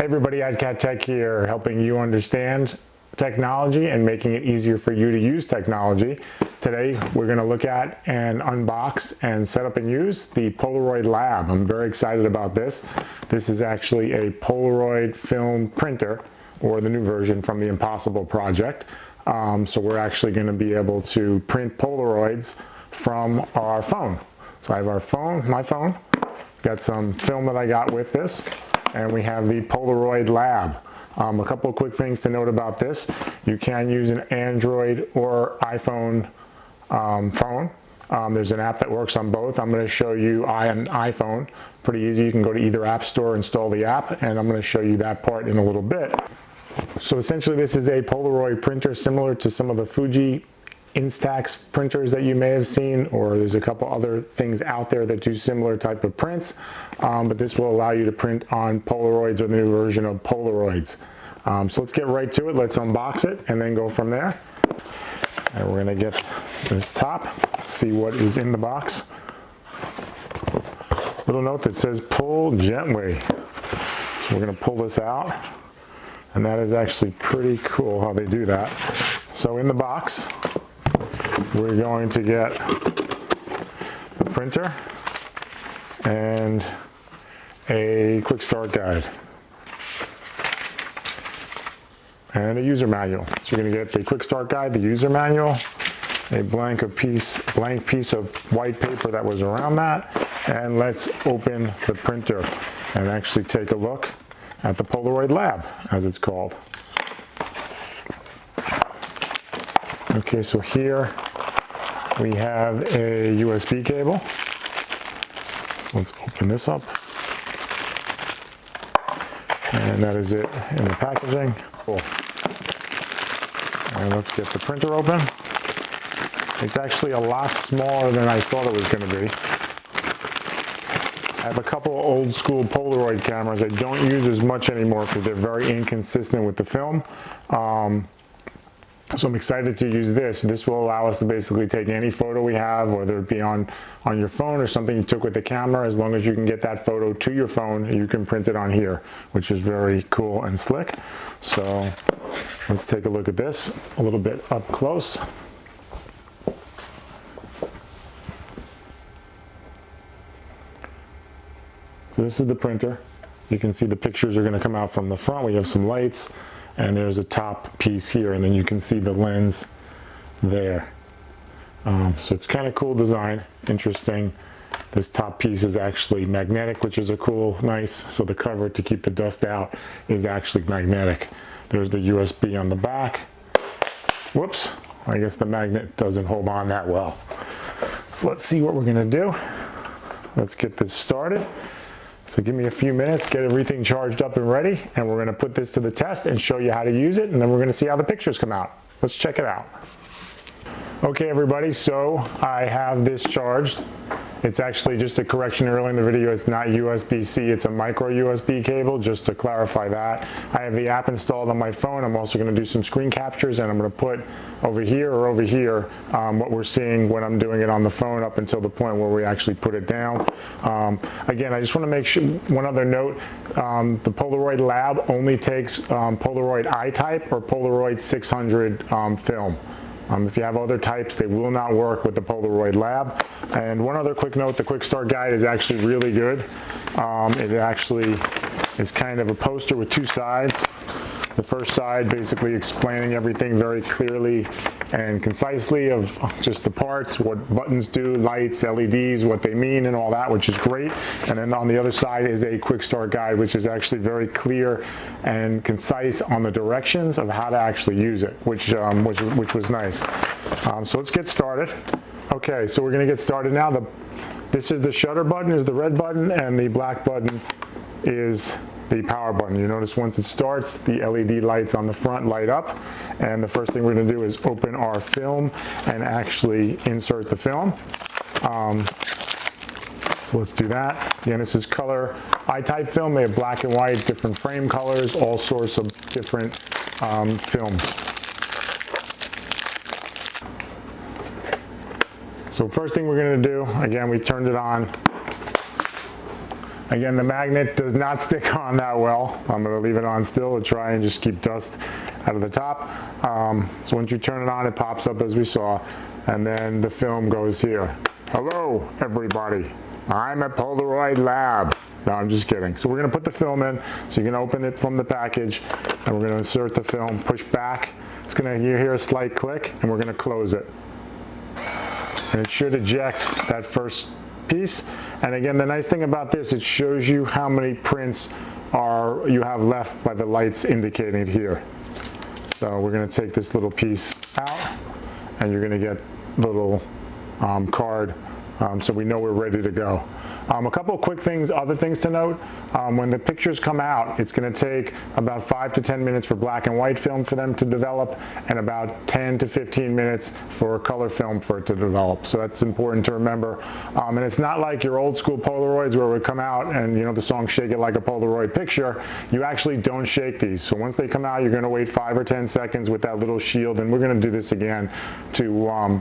Hey everybody, Cat Tech here, helping you understand technology and making it easier for you to use technology. Today we're going to look at and unbox and set up and use the Polaroid Lab. I'm very excited about this. This is actually a Polaroid film printer, or the new version from the Impossible project. So we're actually going to be able to print Polaroids from our phone. So I have my phone, got some film that I got with this, and we have the Polaroid Lab. A couple of quick things to note about this. You can use an Android or iPhone phone. There's an app that works on both. I'm going to show you an iPhone. Pretty easy. You can go to either app store, install the app, and I'm going to show you that part in a little bit. So essentially this is a Polaroid printer similar to some of the Fuji Instax printers that you may have seen, or there's a couple other things out there that do similar type of prints, but this will allow you to print on Polaroids or the new version of Polaroids. So let's get right to it. Let's unbox it and then go from there. And we're going to get this top, see what is in the box. Little note that says pull gently. So we're going to pull this out, and that is actually pretty cool how they do that. So in the box we're going to get the printer and a quick start guide and a user manual. So you're going to get the quick start guide, the user manual, a blank piece of white paper that was around that, and let's open the printer and actually take a look at the Polaroid Lab, as it's called. Okay, so here we have a USB cable. Let's open this up. And that is it in the packaging. Cool. And let's get the printer open. It's actually a lot smaller than I thought it was going to be. I have a couple of old school Polaroid cameras I don't use as much anymore because they're very inconsistent with the film. So I'm excited to use this. This will allow us to basically take any photo we have, whether it be on your phone or something you took with the camera. As long as you can get that photo to your phone, you can print it on here, which is very cool and slick. So let's take a look at this a little bit up close. So this is the printer. You can see the pictures are going to come out from the front. We have some lights, and there's a top piece here, and then you can see the lens there. So it's kind of cool design, interesting. This top piece is actually magnetic, which is a cool, nice. So the cover to keep the dust out is actually magnetic. There's the USB on the back. Whoops, I guess the magnet doesn't hold on that well. So let's see what we're gonna do. Let's get this started. So give me a few minutes, get everything charged up and ready, and we're going to put this to the test and show you how to use it, and then we're going to see how the pictures come out. Let's check it out. Okay everybody, so I have this charged. It's actually just a correction earlier in the video. It's not USB-C, it's a micro USB cable, just to clarify that. I have the app installed on my phone. I'm also going to do some screen captures, and I'm going to put over here or over here what we're seeing when I'm doing it on the phone up until the point where we actually put it down. Again, I just want to make sure, one other note, the Polaroid Lab only takes Polaroid I-type or Polaroid 600 film. If you have other types, they will not work with the Polaroid Lab. And one other quick note, the quick start guide is actually really good. It actually is kind of a poster with two sides. The first side basically explaining everything very clearly and concisely of just the parts, what buttons do, lights, LEDs, what they mean and all that, which is great. And then on the other side is a quick start guide, which is actually very clear and concise on the directions of how to actually use it, which was nice. So let's get started. Okay, so we're going to get started now. This is the shutter button, is the red button, and the black button is the power button. You notice once it starts, the LED lights on the front light up, and the first thing we're going to do is open our film and actually insert the film. So let's do that. Again, this is color I-type film. They have black and white, different frame colors, all sorts of different films. So first thing we're going to do, again, we turned it on. Again, the magnet does not stick on that well. I'm going to leave it on still to try and just keep dust out of the top. So once you turn it on, it pops up as we saw, and then the film goes here. Hello, everybody. I'm at Polaroid Lab. No, I'm just kidding. So we're going to put the film in, so you can open it from the package, and we're going to insert the film, push back. It's going to, you hear a slight click, and we're going to close it. And it should eject that first piece. And again, the nice thing about this, it shows you how many prints you have left by the lights indicating here. So we're going to take this little piece out, and you're going to get a little card, so we know we're ready to go. A couple of quick things, other things to note. When the pictures come out, it's going to take about 5 to 10 minutes for black and white film for them to develop, and about 10 to 15 minutes for color film for it to develop. So that's important to remember. And it's not like your old school Polaroids where it would come out and, you know, the song Shake It Like a Polaroid Picture. You actually don't shake these. So once they come out, you're going to wait 5 or 10 seconds with that little shield, and we're going to do this again to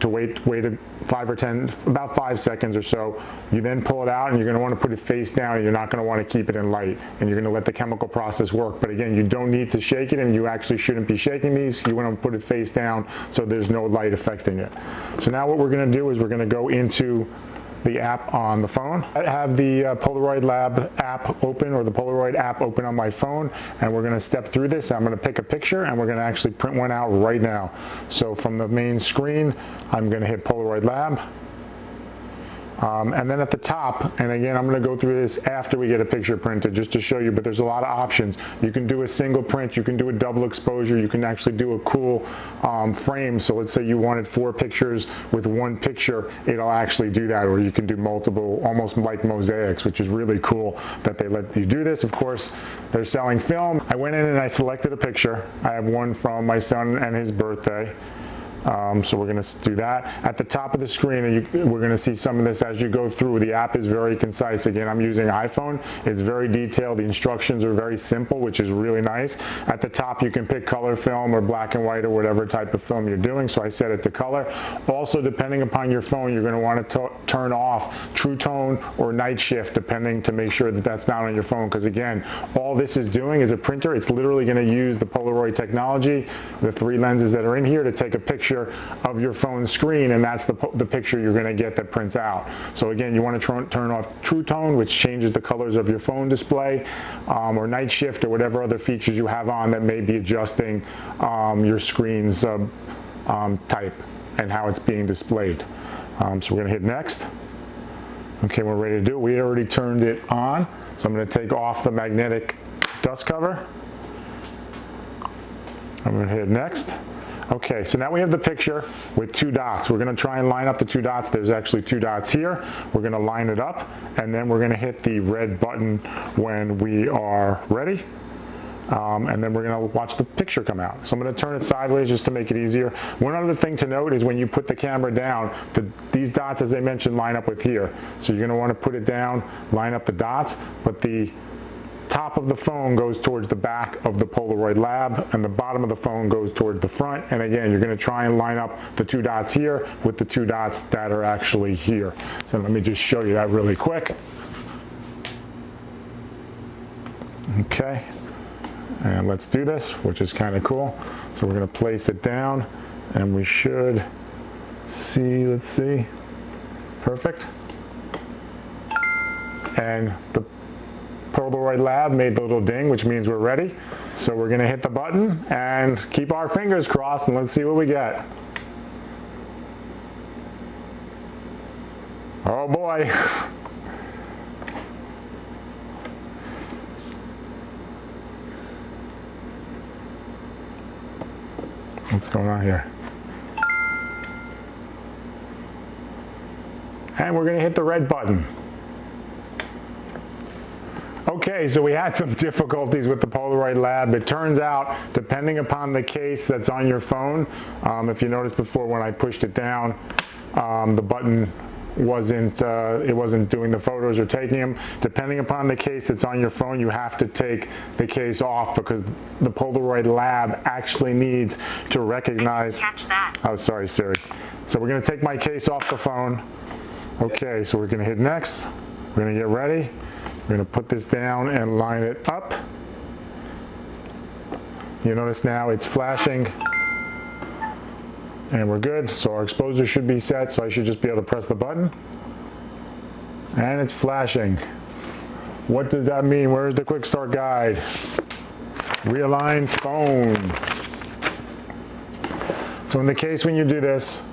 wait about 5 seconds or so. You then pull it out, and you're going to want to put it face down, and you're not going to want to keep it in light, and you're going to let the chemical process work. But again, you don't need to shake it, and you actually shouldn't be shaking these. You want to put it face down so there's no light affecting it. So now what we're going to do is we're going to go into the app on the phone. I have the Polaroid Lab app open, or the Polaroid app open on my phone, and we're going to step through this. I'm going to pick a picture, and we're going to actually print one out right now. So from the main screen, I'm going to hit Polaroid Lab. And then at the top, and again, I'm going to go through this after we get a picture printed just to show you, but there's a lot of options. You can do a single print, you can do a double exposure, you can actually do a cool frame. So let's say you wanted 4 pictures with 1 picture, it'll actually do that. Or you can do multiple, almost like mosaics, which is really cool that they let you do this. Of course, they're selling film. I went in and I selected a picture. I have one from my son and his birthday. So we're going to do that. At the top of the screen, we're going to see some of this as you go through. The app is very concise. Again, I'm using iPhone. It's very detailed. The instructions are very simple, which is really nice. At the top, you can pick color film or black and white or whatever type of film you're doing. So I set it to color. Also, depending upon your phone, you're going to want to turn off True Tone or Night Shift, depending, to make sure that that's not on your phone. Because again, all this is doing is a printer. It's literally going to use the Polaroid technology, the 3 lenses that are in here, to take a picture of your phone screen, and that's the picture you're going to get that prints out. So again, you want to turn off True Tone, which changes the colors of your phone display, or Night Shift, or whatever other features you have on that may be adjusting your screen's type and how it's being displayed. So we're going to hit next. Okay, we're ready to do it. We already turned it on, so I'm going to take off the magnetic dust cover. I'm going to hit next. Okay, so now we have the picture with 2 dots. We're going to try and line up the 2 dots. There's actually 2 dots here. We're going to line it up, and then we're going to hit the red button when we are ready. And then we're going to watch the picture come out. So I'm going to turn it sideways just to make it easier. One other thing to note is when you put the camera down, these dots, as I mentioned, line up with here. So you're going to want to put it down, line up the dots, but the top of the phone goes towards the back of the Polaroid Lab, and the bottom of the phone goes towards the front. And again, you're going to try and line up the 2 dots here with the 2 dots that are actually here. So let me just show you that really quick. Okay, and let's do this, which is kind of cool. So we're going to place it down, and we should see, let's see, perfect. And the Polaroid Lab made the little ding, which means we're ready. So we're going to hit the button and keep our fingers crossed, and let's see what we get. Oh boy. What's going on here? And we're going to hit the red button. Okay, so we had some difficulties with the Polaroid Lab. It turns out, depending upon the case that's on your phone, if you noticed before when I pushed it down, the button wasn't doing the photos or taking them. Depending upon the case that's on your phone, you have to take the case off, because the Polaroid Lab actually needs to recognize. Catch that. Oh, sorry, Siri. So we're going to take my case off the phone. Okay, so we're going to hit next. We're gonna get ready. We're gonna put this down and line it up. You notice now it's flashing and we're good. So our exposure should be set, so I should just be able to press the button. And it's flashing. What does that mean? Where's the quick start guide? Realign phone. So in the case when you do this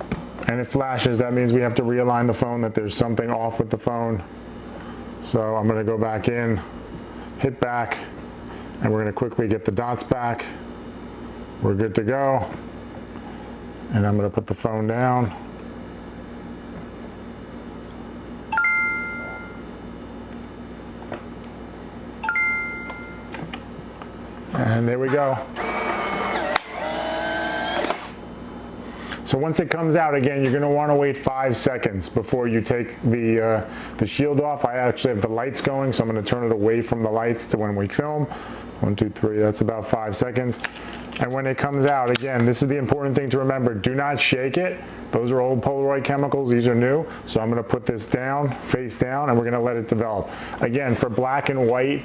and it flashes, that means we have to realign the phone, that there's something off with the phone. So I'm gonna go back in, hit back, and we're gonna quickly get the dots back. We're good to go. And I'm gonna put the phone down. And there we go. So once it comes out, again, you're gonna wanna wait 5 seconds before you take the shield off. I actually have the lights going, so I'm gonna turn it away from the lights to when we film. 1, 2, 3, that's about 5 seconds. And when it comes out, again, this is the important thing to remember, do not shake it. Those are old Polaroid chemicals, these are new. So I'm gonna put this down, face down, and we're gonna let it develop. Again, for black and white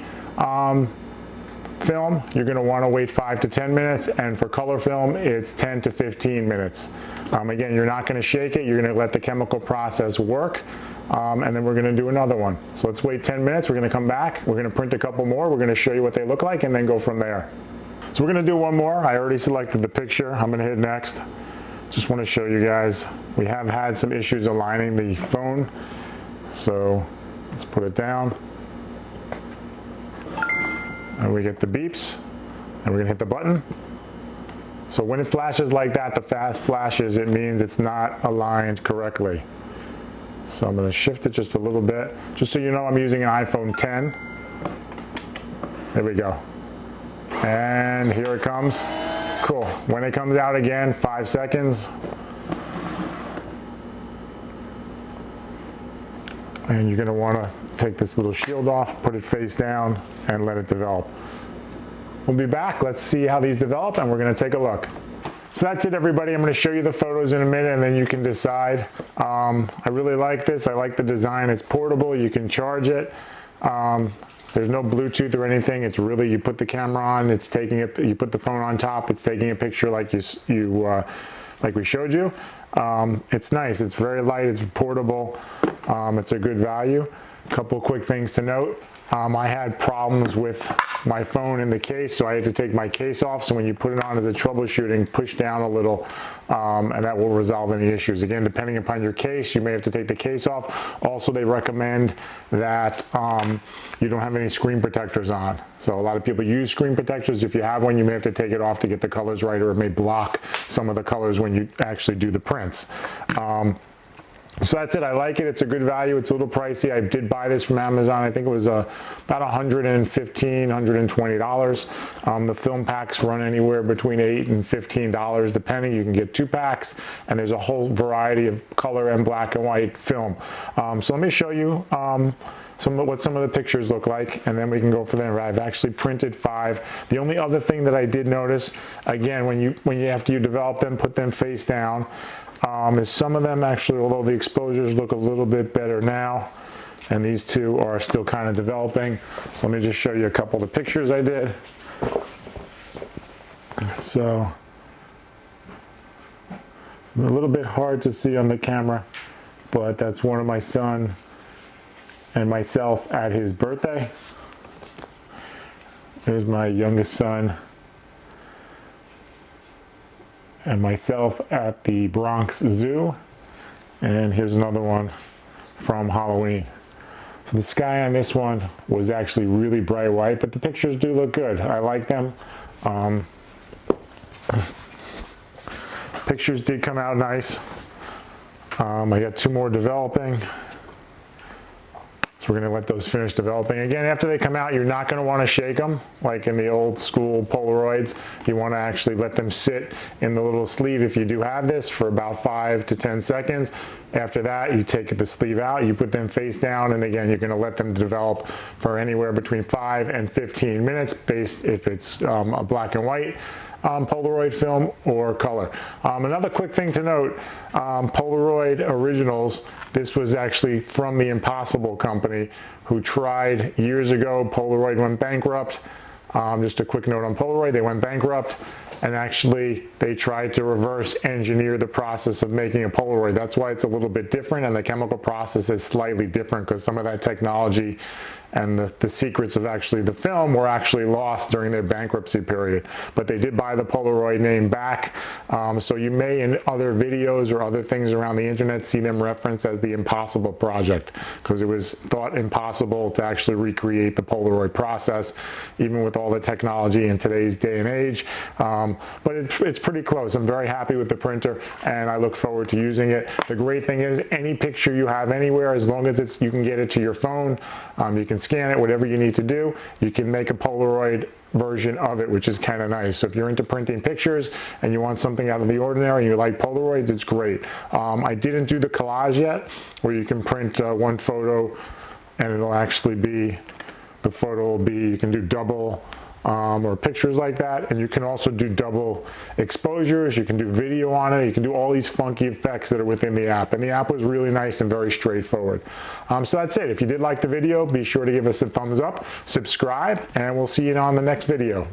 film, you're gonna wanna wait 5 to 10 minutes, and for color film, it's 10 to 15 minutes. Again, you're not gonna shake it, you're gonna let the chemical process work, and then we're gonna do another one. So let's wait 10 minutes, we're gonna come back, we're gonna print a couple more, we're gonna show you what they look like, and then go from there. So we're gonna do one more. I already selected the picture. I'm gonna hit next. Just wanna show you guys, we have had some issues aligning the phone. So let's put it down. And we get the beeps, and we're gonna hit the button. So when it flashes like that, the fast flashes, it means it's not aligned correctly. So I'm gonna shift it just a little bit. Just so you know, I'm using an iPhone 10. There we go. And here it comes. Cool. When it comes out again, 5 seconds. And you're gonna wanna take this little shield off, put it face down, and let it develop. We'll be back. Let's see how these develop, and we're gonna take a look. So that's it, everybody. I'm gonna show you the photos in a minute, and then you can decide. I really like this. I like the design. It's portable. You can charge it. There's no Bluetooth or anything. It's really, you put the camera on, it's taking it, you put the phone on top, it's taking a picture like like we showed you. It's nice, it's very light, it's portable, it's a good value. A couple quick things to note. I had problems with my phone in the case, so I had to take my case off. So when you put it on as a troubleshooting, push down a little, and that will resolve any issues. Again, depending upon your case, you may have to take the case off. Also, they recommend that you don't have any screen protectors on. So a lot of people use screen protectors. If you have one, you may have to take it off to get the colors right, or it may block some of the colors when you actually do the prints. So that's it. I like it. It's a good value. It's a little pricey. I did buy this from Amazon. I think it was about $115, $120. The film packs run anywhere between $8 and $15 depending. You can get 2 packs, and there's a whole variety of color and black and white film. So let me show you what some of the pictures look like, and then we can go from there. I've actually printed 5. The only other thing that I did notice, again, after you develop them, put them face down, is some of them actually, although the exposures look a little bit better now, and these two are still kind of developing. So let me just show you a couple of the pictures I did. So a little bit hard to see on the camera, but that's one of my son and myself at his birthday. Here's my youngest son and myself at the Bronx Zoo. And here's another one from Halloween. So the sky on this one was actually really bright white, but the pictures do look good. I like them. Pictures did come out nice. I got 2 more developing. So we're gonna let those finish developing. Again, after they come out, you're not gonna wanna shake them like in the old school Polaroids. You wanna actually let them sit in the little sleeve, if you do have this, for about 5 to 10 seconds. After that, you take the sleeve out, you put them face down, and again, you're gonna let them develop for anywhere between 5 and 15 minutes, based if it's a black and white. Polaroid film or color. Another quick thing to note, Polaroid Originals, this was actually from the Impossible company who tried years ago. Polaroid went bankrupt. Just a quick note on Polaroid, they went bankrupt, and actually they tried to reverse engineer the process of making a Polaroid. That's why it's a little bit different, and the chemical process is slightly different because some of that technology and the secrets of actually the film were actually lost during their bankruptcy period. But they did buy the Polaroid name back, so you may in other videos or other things around the internet see them referenced as the Impossible Project, because it was thought impossible to actually recreate the Polaroid process, even with all the technology in today's day and age. But it's pretty close. I'm very happy with the printer, and I look forward to using it. The great thing is any picture you have anywhere, as long as you can get it to your phone, you can scan it, whatever you need to do, you can make a Polaroid version of it, which is kind of nice. So if you're into printing pictures and you want something out of the ordinary and you like Polaroids, it's great. I didn't do the collage yet, where you can print one photo and it'll actually be, the photo will be, you can do double or pictures like that, and you can also do double exposures, you can do video on it, you can do all these funky effects that are within the app, and the app was really nice and very straightforward. So that's it. If you did like the video, be sure to give us a thumbs up, subscribe, and we'll see you on the next video.